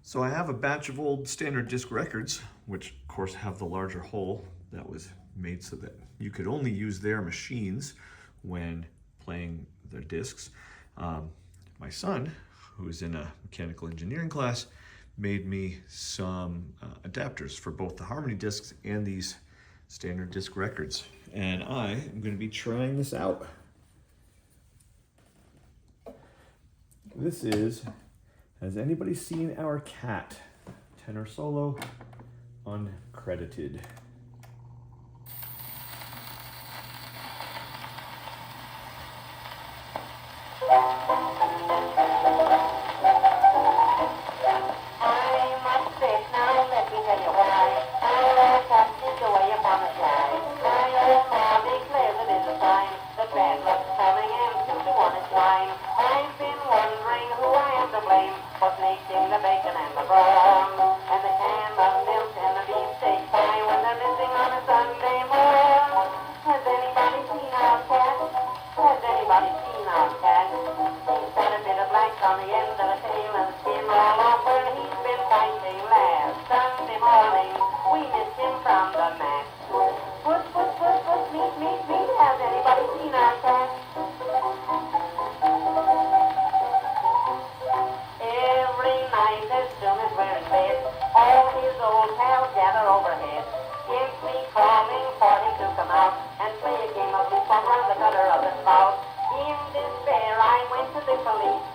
So I have a batch of old standard disc records, which of course have the larger hole that was made so that you could only use their machines when playing their discs. My son, who's in a mechanical engineering class, made me some adapters for both the Harmony discs and these standard disc records. And I am going to be trying this out. This is, has anybody seen our cat? Tenor solo, uncredited.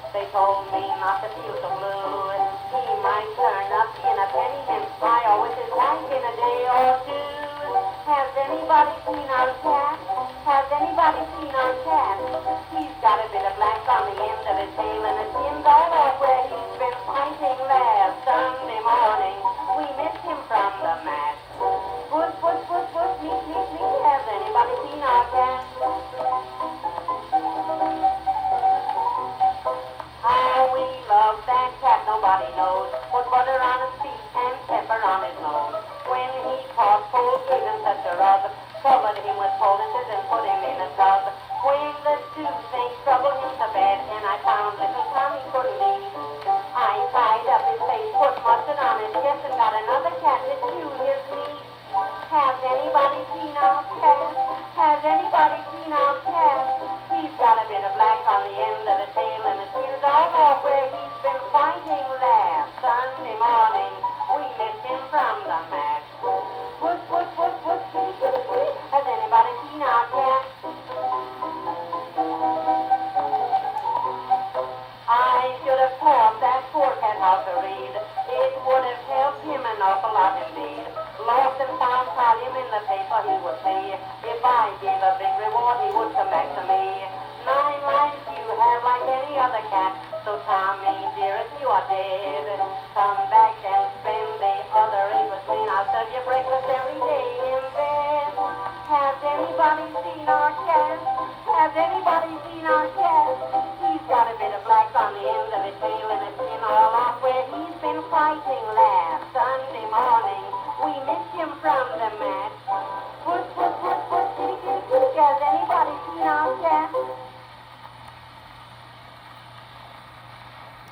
They told me not to feel so blue. He might turn up in a penny and fly, or with his wife in a day or two. Has anybody seen our cat? Has anybody seen our cat? He's got a bit of black on the end of his tail and his skin's all off where he's been fighting last Sunday morning. We missed him from the mat. Puss, puss, puss, puss, meet, meet, meet. Has anybody seen our cat? Love that cat, nobody knows. Put butter on his feet and pepper on his nose. When he caught cold feet and such a rub, covered him with poultices and put him in a tub. When the toothache troubled him to bed, and I found little Tommy couldn't eat, I tied up his face, put mustard on his chest, and got another cat to chew his meat. Has anybody seen our cat? Has anybody seen our cat? He's got a bit of black on the end of the tail and his ears all off where he's been fighting last Sunday morning. We missed him from the mat. Puss, puss, puss, puss, puss, puss, puss. Has anybody seen our cat? I should have taught that poor cat how to read. It would have helped him an awful lot indeed. Lost and found column in the paper he would see. If I gave a big reward, he would come back to me. 9 lives you have like any other cat. So Tommy, dearest, you are dead. Come back and spend the other 8 with me. I'll serve you breakfast every day in bed. Has anybody seen our cat? Has anybody